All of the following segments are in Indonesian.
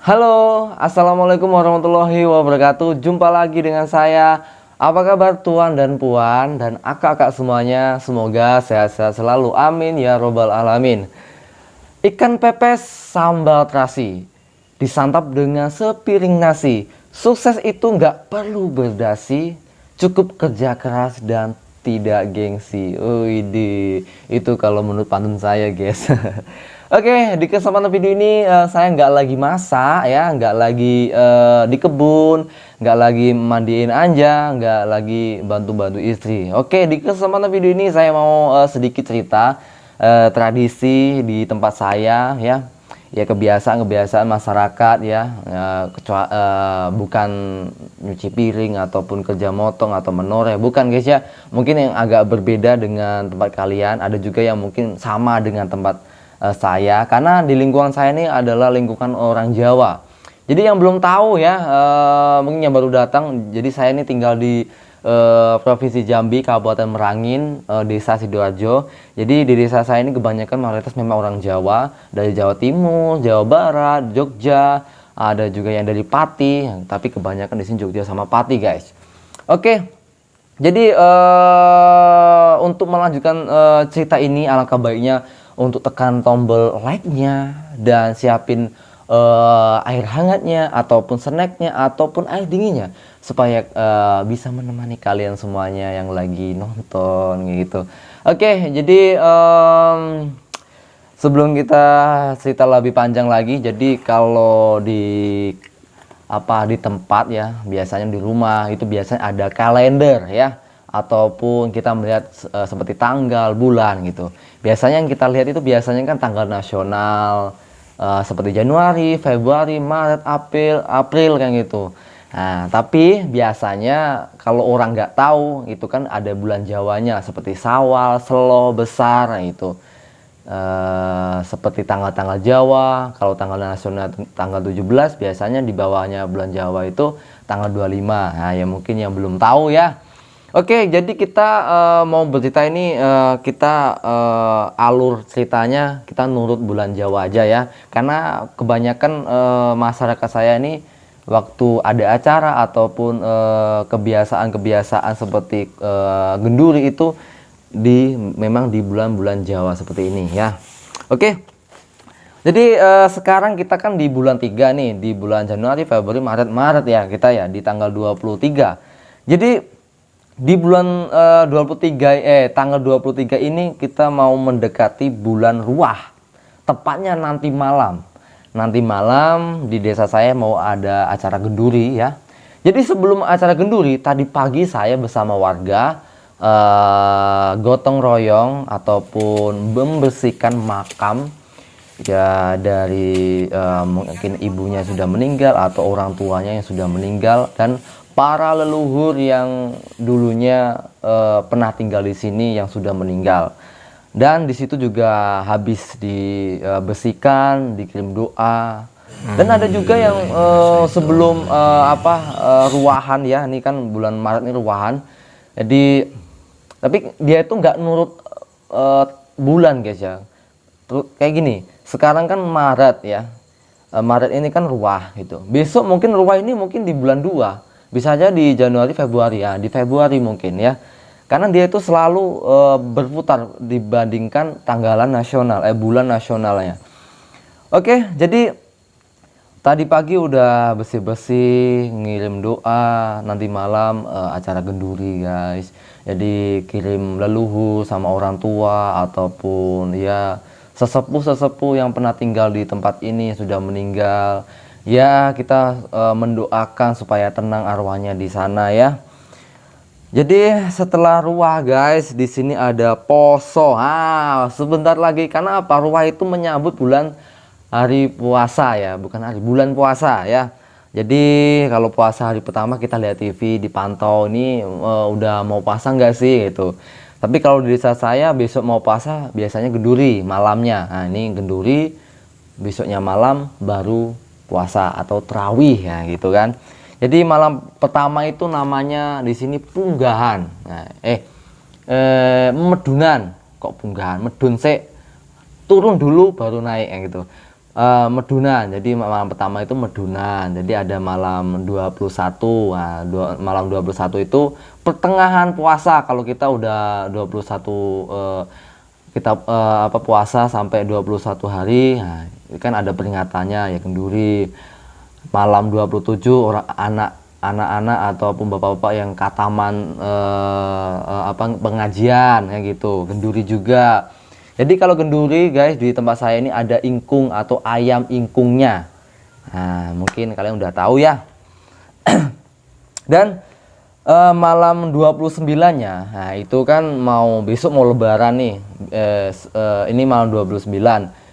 Halo, assalamualaikum warahmatullahi wabarakatuh. Jumpa lagi dengan saya. Apa kabar tuan dan puan dan akak-akak semuanya? Semoga sehat-sehat selalu. Amin ya robbal alamin. Ikan pepes sambal terasi disantap dengan sepiring nasi. Sukses itu nggak perlu berdasi, cukup kerja keras dan tidak gengsi. Itu kalau menurut pantun saya, guys. Oke, di kesempatan video ini saya nggak lagi masak ya, nggak lagi di kebun, nggak lagi mandiin Anja, nggak lagi bantu-bantu istri. Oke, di kesempatan video ini saya mau sedikit cerita tradisi di tempat saya ya. Ya kebiasaan masyarakat ya, bukan nyuci piring ataupun kerja motong atau menoreh, bukan guys ya. Mungkin yang agak berbeda dengan tempat kalian, ada juga yang mungkin sama dengan tempat saya, karena di lingkungan saya ini adalah lingkungan orang Jawa. Jadi yang belum tahu ya, mungkin yang baru datang, jadi saya ini tinggal di Provinsi Jambi, Kabupaten Merangin, Desa Sidoarjo. Jadi di desa saya ini kebanyakan mayoritas memang orang Jawa, dari Jawa Timur, Jawa Barat, Jogja, ada juga yang dari Pati, tapi kebanyakan di sini Jogja sama Pati, guys. Oke. Jadi untuk melanjutkan cerita ini, alangkah baiknya untuk tekan tombol like-nya dan siapin air hangatnya ataupun snacknya ataupun air dinginnya supaya bisa menemani kalian semuanya yang lagi nonton gitu. Oke, jadi sebelum kita cerita lebih panjang lagi, jadi kalau di tempat ya, biasanya di rumah itu biasanya ada kalender ya, ataupun kita melihat seperti tanggal, bulan gitu. Biasanya yang kita lihat itu biasanya kan tanggal nasional, seperti Januari, Februari, Maret, April kan gitu. Nah, tapi biasanya kalau orang nggak tahu itu kan ada bulan Jawanya seperti Syawal, Selo, Besar, nah itu. Seperti tanggal-tanggal Jawa, kalau tanggal nasional tanggal 17, biasanya di bawahnya bulan Jawa itu tanggal 25. Nah, ya mungkin yang belum tahu ya. Oke, jadi kita mau bercerita ini, kita alur ceritanya kita nurut bulan Jawa aja ya. Karena kebanyakan masyarakat saya ini waktu ada acara ataupun kebiasaan-kebiasaan seperti genduri itu memang di bulan-bulan Jawa seperti ini ya. Oke. Jadi sekarang kita kan di bulan 3 nih, di bulan Januari, Februari, Maret ya kita ya, di tanggal 23. Jadi di bulan tanggal 23 ini kita mau mendekati bulan Ruah. Tepatnya nanti malam. Nanti malam di desa saya mau ada acara genduri ya. Jadi sebelum acara genduri, tadi pagi saya bersama warga gotong royong ataupun membersihkan makam ya, dari mungkin ibunya sudah meninggal atau orang tuanya yang sudah meninggal dan para leluhur yang dulunya pernah tinggal di sini yang sudah meninggal. Dan di situ juga habis dibersihkan, dikirim doa. Dan ada juga yang sebelum ruahan ya, ini kan bulan Maret ini ruahan. Jadi tapi dia itu nggak nurut bulan guys ya. Kayak gini, sekarang kan Maret ya, Maret ini kan ruah gitu. Besok mungkin ruah ini mungkin di bulan 2, bisa aja di Januari, Februari ya, di Februari mungkin ya. Karena dia itu selalu berputar dibandingkan tanggalan nasional, bulan nasionalnya. Oke, jadi tadi pagi udah bersih-bersih, ngirim doa, nanti malam acara genduri guys. Jadi kirim leluhur sama orang tua ataupun ya sesepuh-sesepuh yang pernah tinggal di tempat ini sudah meninggal. Ya kita mendoakan supaya tenang arwahnya di sana ya. Jadi setelah ruah guys, di sini ada poso. Sebentar lagi, karena apa? Ruah itu menyambut hari puasa ya, bukan bulan puasa ya. Jadi kalau puasa hari pertama kita lihat TV, dipantau ini udah mau puasa nggak sih gitu. Tapi kalau di desa saya besok mau puasa biasanya genduri malamnya. Nah ini genduri, besoknya malam baru puasa atau terawih ya gitu kan. Jadi malam pertama itu namanya di sini punggahan. Nah, medunan. Kok punggahan? Medun sik, turun dulu baru naik ya gitu. medunan. Jadi malam pertama itu medunan. Jadi ada malam 21. Nah, malam 21 itu pertengahan puasa. Kalau kita udah 21 kita puasa sampai 21 hari, nah, kan ada peringatannya ya, kenduri. Malam 27 orang anak-anak ataupun bapak-bapak yang kataman pengajian kayak gitu, kenduri juga. Jadi kalau kenduri guys, di tempat saya ini ada ingkung atau ayam ingkungnya. Nah, mungkin kalian udah tahu ya. Dan malam 29-nya, nah itu kan besok mau lebaran nih. Ini malam 29,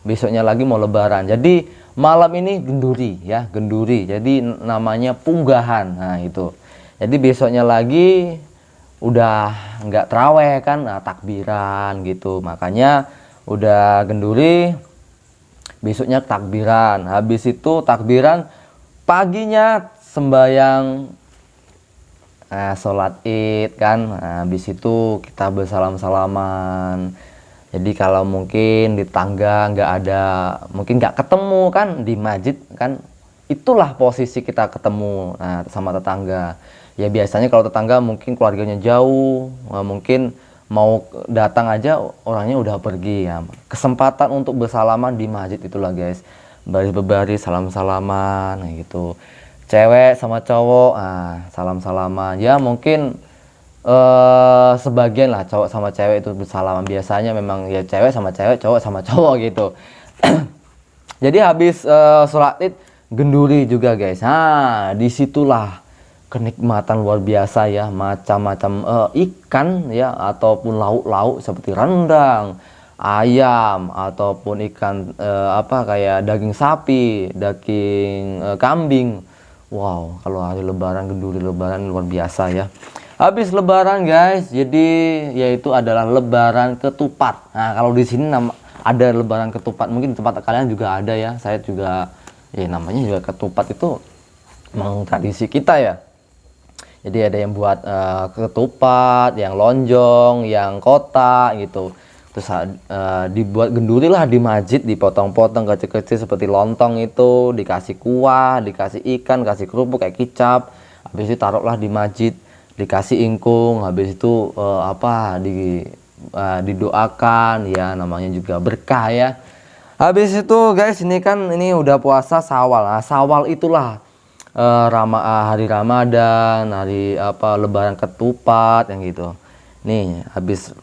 besoknya lagi mau lebaran. Jadi malam ini genduri ya, genduri. Jadi namanya punggahan. Nah, itu. Jadi besoknya lagi udah nggak traweh kan, nah, takbiran gitu. Makanya udah genduri, besoknya takbiran. Habis itu takbiran, paginya sembahyang sholat id kan. Nah, habis itu kita bersalam-salaman. Jadi kalau mungkin di tangga nggak ada, mungkin nggak ketemu kan di masjid kan, itulah posisi kita ketemu sama tetangga. Ya biasanya kalau tetangga mungkin keluarganya jauh, mungkin mau datang aja orangnya udah pergi ya. Kesempatan untuk bersalaman di masjid itulah guys, baris berbaris salam-salaman gitu. Cewek sama cowok salam-salaman ya, mungkin sebagian lah cowok sama cewek itu bersalaman. Biasanya memang ya cewek sama cewek, cowok sama cowok gitu. Jadi habis sholat id genduri juga guys. Nah, disitulah kenikmatan luar biasa ya, macam-macam ikan ya, ataupun lauk-lauk seperti rendang, ayam, ataupun ikan kayak daging sapi, daging kambing. Wow, kalau hari lebaran, genduri lebaran luar biasa ya. Habis lebaran guys, jadi yaitu adalah lebaran ketupat. Nah, kalau di sini ada lebaran ketupat, mungkin di tempat kalian juga ada ya. Saya juga ya namanya juga ketupat, itu memang tradisi kita ya. Jadi ada yang buat ketupat, yang lonjong, yang kotak gitu. Terus dibuat genduri lah di masjid, dipotong-potong kecil-kecil seperti lontong itu, dikasih kuah, dikasih ikan, kasih kerupuk kayak kicap. Habis itu taruhlah di masjid, dikasih ingkung. Habis itu didoakan ya, namanya juga berkah ya. Habis itu guys, ini udah puasa Syawal. Nah, Syawal itulah hari Ramadan, hari lebaran ketupat yang gitu. Nih, habis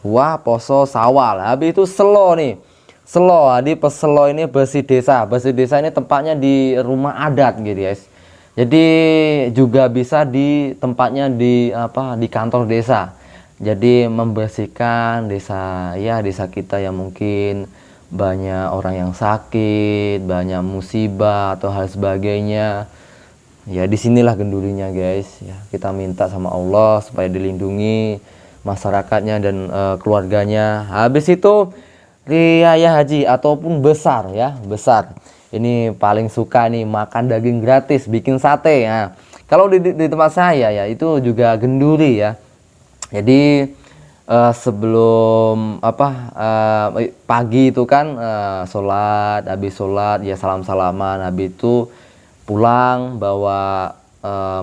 poso Syawal. Habis itu selo nih. Selo, di peselo ini bersih desa. Bersih desa ini tempatnya di rumah adat gitu guys. Jadi juga bisa di tempatnya di kantor desa. Jadi membersihkan desa ya, desa kita yang mungkin banyak orang yang sakit, banyak musibah atau hal sebagainya. Ya disinilah gendurinya guys ya. Kita minta sama Allah supaya dilindungi masyarakatnya dan keluarganya. Habis itu riayah haji ataupun besar ya, besar. Ini paling suka nih makan daging gratis, bikin sate. Nah, kalau di tempat saya ya itu juga genduri ya. Jadi sebelum pagi itu kan sholat, habis sholat ya salam-salaman, habis itu pulang bawa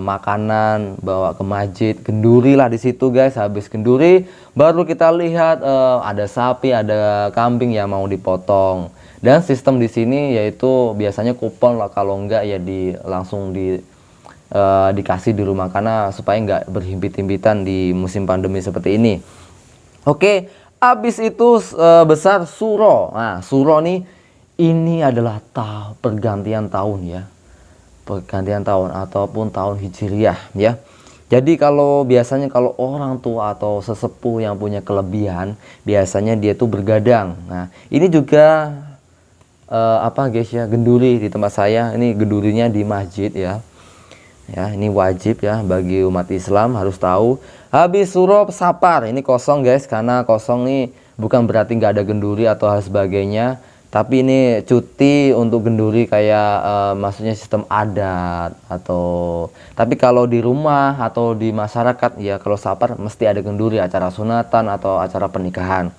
makanan, bawa ke masjid, genduri lah di situ guys. Habis genduri baru kita lihat ada sapi, ada kambing yang mau dipotong. Dan sistem di sini yaitu biasanya kupon lah, kalau enggak ya langsung dikasih di rumah, karena supaya enggak berhimpit-himpitan di musim pandemi seperti ini. Oke, habis itu besar suro. Nah, suro nih ini adalah pergantian tahun ya. Pergantian tahun ataupun tahun Hijriah ya. Jadi biasanya kalau orang tua atau sesepuh yang punya kelebihan, biasanya dia tuh bergadang. Nah, ini juga guys ya, genduri di tempat saya. Ini gendurinya di masjid ya. Ya, ini wajib ya bagi umat Islam, harus tahu. Habis suro sapar, ini kosong guys, karena kosong nih bukan berarti nggak ada genduri atau hal sebagainya. Tapi ini cuti untuk genduri kayak maksudnya sistem adat tapi kalau di rumah atau di masyarakat ya, kalau sapar mesti ada genduri, acara sunatan atau acara pernikahan.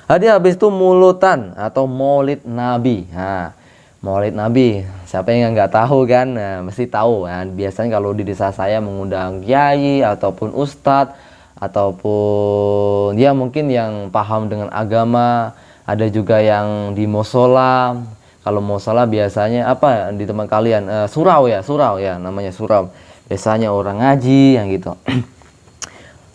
Habis itu mulutan atau maulid Nabi. Nah, Maulid Nabi. Siapa yang nggak tahu kan? Nah, mesti tahu. Nah, biasanya kalau di desa saya mengundang kiai ataupun ustadz ataupun ya mungkin yang paham dengan agama. Ada juga yang di musola. Kalau musola biasanya apa di tempat kalian? Surau ya, namanya surau. Biasanya orang ngaji yang gitu.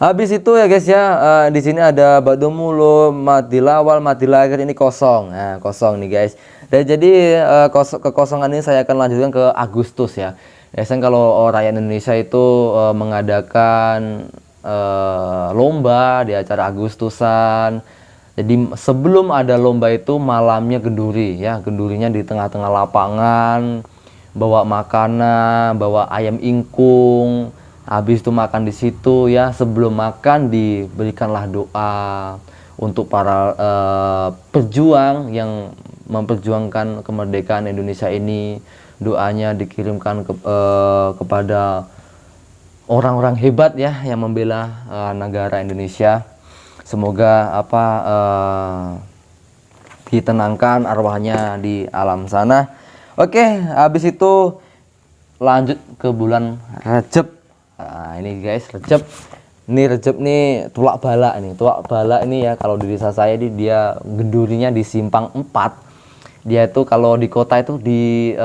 Habis itu ya guys ya, di sini ada ba'du mulu, madil awal, madil akhir, ini kosong. Nah, kosong nih guys. Dan jadi kekosongan ini saya akan lanjutkan ke Agustus ya. Biasanya kalau rakyat Indonesia itu mengadakan lomba di acara Agustusan. Jadi sebelum ada lomba itu malamnya genduri ya, gendurinya di tengah-tengah lapangan, bawa makanan, bawa ayam ingkung. Habis itu makan di situ ya. Sebelum makan diberikanlah doa untuk para pejuang yang memperjuangkan kemerdekaan Indonesia ini. Doanya dikirimkan kepada orang-orang hebat ya yang membela negara Indonesia. Semoga ditenangkan arwahnya di alam sana. Oke, habis itu lanjut ke bulan Rajab. Nah, ini guys, Rejab. Ini Rejab nih tulak balak nih. Tulak balak ini ya kalau di desa saya dia gendurinya di Simpang 4. Dia itu kalau di kota itu di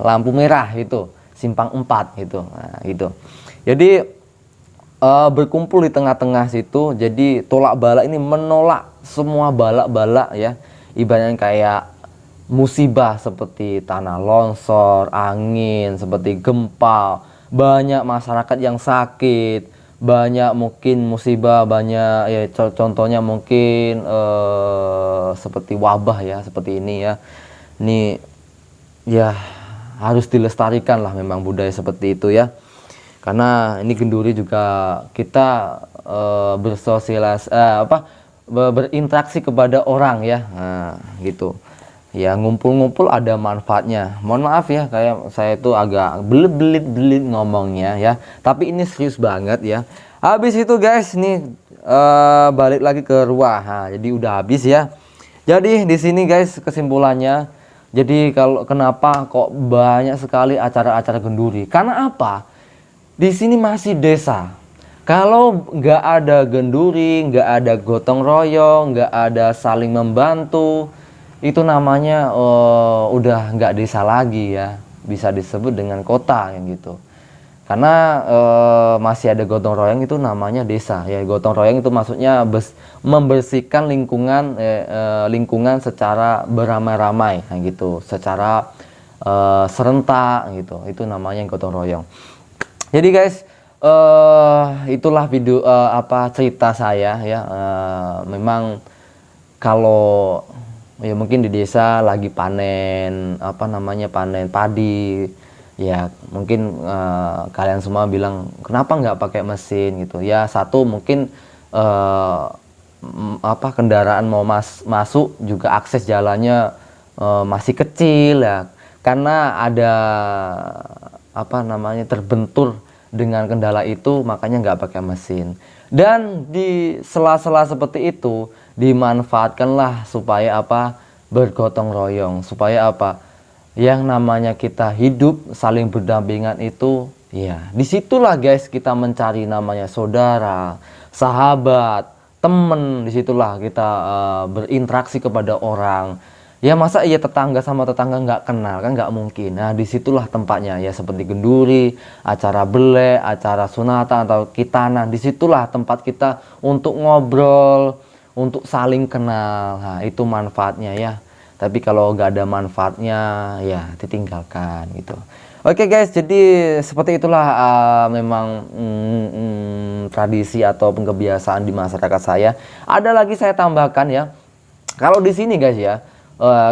lampu merah itu, Simpang 4 gitu. Nah, gitu. Jadi berkumpul di tengah-tengah situ. Jadi tulak balak ini menolak semua balak-balak ya. Ibaratnya kayak musibah seperti tanah longsor, angin, seperti gempa. Banyak masyarakat yang sakit, banyak mungkin musibah, banyak ya contohnya mungkin seperti wabah ya, seperti ini ya. Ini ya harus dilestarikan lah memang budaya seperti itu ya. Karena ini genduri juga kita berinteraksi kepada orang ya. Nah, gitu. Ya ngumpul-ngumpul ada manfaatnya. Mohon maaf ya, kayak saya itu agak belit-belit ngomongnya ya. Tapi ini serius banget ya. Habis itu guys, nih balik lagi ke ruah. Nah, jadi udah habis ya. Jadi di sini guys kesimpulannya. Jadi kalau kenapa kok banyak sekali acara-acara genduri? Karena apa? Di sini masih desa. Kalau nggak ada genduri, nggak ada gotong royong, nggak ada saling membantu, itu namanya udah nggak desa lagi ya, bisa disebut dengan kota yang gitu. Karena masih ada gotong royong itu namanya desa ya. Gotong royong itu maksudnya membersihkan lingkungan secara beramai-ramai nah, gitu, secara serentak gitu. Itu namanya gotong royong. Jadi guys, itulah video cerita saya ya. Memang kalau ya mungkin di desa lagi panen panen padi ya, mungkin kalian semua bilang kenapa nggak pakai mesin gitu ya. Satu mungkin kendaraan mau masuk juga akses jalannya masih kecil ya, karena ada terbentur dengan kendala itu, makanya nggak pakai mesin. Dan di sela-sela seperti itu dimanfaatkanlah supaya bergotong royong, supaya yang namanya kita hidup saling berdampingan itu ya. Disitulah guys kita mencari namanya saudara, sahabat, temen. Disitulah kita berinteraksi kepada orang. Ya masa iya tetangga sama tetangga nggak kenal, kan nggak mungkin. Nah disitulah tempatnya ya, seperti genduri, acara belek, acara sunatan atau kitanan. Disitulah tempat kita untuk ngobrol, untuk saling kenal. Nah itu manfaatnya ya. Tapi kalau nggak ada manfaatnya ya ditinggalkan gitu. Oke guys, jadi seperti itulah memang tradisi ataupun kebiasaan di masyarakat saya. Ada lagi saya tambahkan ya. Kalau di sini guys ya,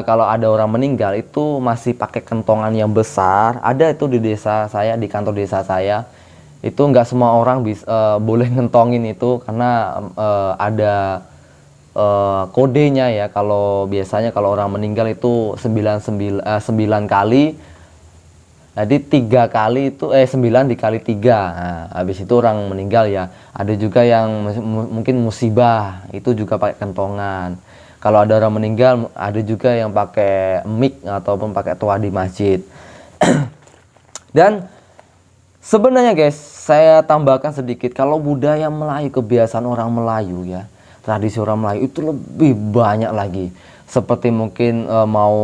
kalau ada orang meninggal itu masih pakai kentongan yang besar. Ada itu di desa saya, di kantor desa saya. Itu nggak semua orang boleh ngentongin itu, karena ada kodenya ya. Kalau biasanya kalau orang meninggal itu 9 kali. Jadi 3 kali itu 9 dikali 3. Nah, habis itu orang meninggal ya. Ada juga yang mungkin musibah, itu juga pakai kentongan. Kalau ada orang meninggal, ada juga yang pakai mic ataupun pakai toa di masjid. Dan sebenarnya guys, saya tambahkan sedikit, kalau budaya Melayu, kebiasaan orang Melayu ya, tradisi orang Melayu itu lebih banyak lagi. Seperti mungkin mau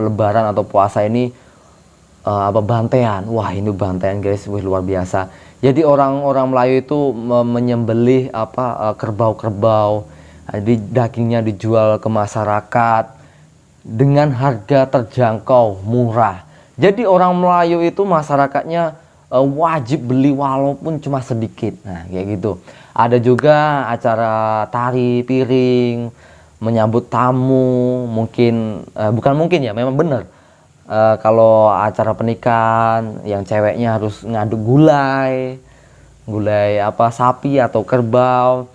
lebaran atau puasa ini bantean. Wah, ini bantean guys, wih, luar biasa. Jadi orang-orang Melayu itu menyembelih kerbau-kerbau. Jadi dagingnya dijual ke masyarakat dengan harga terjangkau, murah. Jadi orang Melayu itu masyarakatnya wajib beli walaupun cuma sedikit. Nah, kayak gitu. Ada juga acara tari piring, menyambut tamu, mungkin bukan mungkin ya, memang benar. Kalau acara pernikahan yang ceweknya harus ngaduk gulai sapi atau kerbau.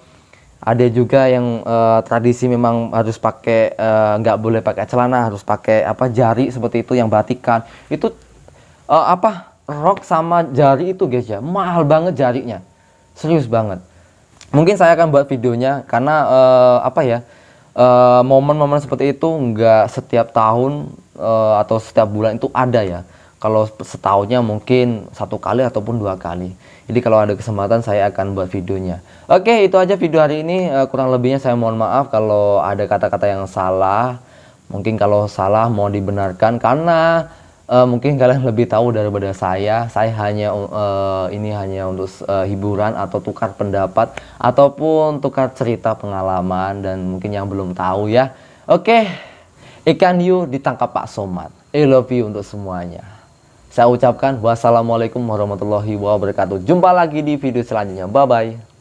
Ada juga yang tradisi memang harus pakai nggak boleh pakai celana, harus pakai jari seperti itu yang batikan. Itu rok sama jari itu guys ya, mahal banget jarinya. Serius banget. Mungkin saya akan buat videonya karena momen-momen seperti itu nggak setiap tahun atau setiap bulan itu ada ya. Kalau setahunnya mungkin 1 kali ataupun 2 kali. Jadi kalau ada kesempatan saya akan buat videonya. Oke, itu aja video hari ini. Kurang lebihnya saya mohon maaf kalau ada kata-kata yang salah. Mungkin kalau salah mohon dibenarkan karena mungkin kalian lebih tahu daripada saya. Saya hanya ini hanya untuk hiburan atau tukar pendapat ataupun tukar cerita pengalaman dan mungkin yang belum tahu ya. Oke, ikan hiu ditangkap Pak Somad. I love you untuk semuanya. Saya ucapkan wassalamualaikum warahmatullahi wabarakatuh. Jumpa lagi di video selanjutnya. Bye-bye.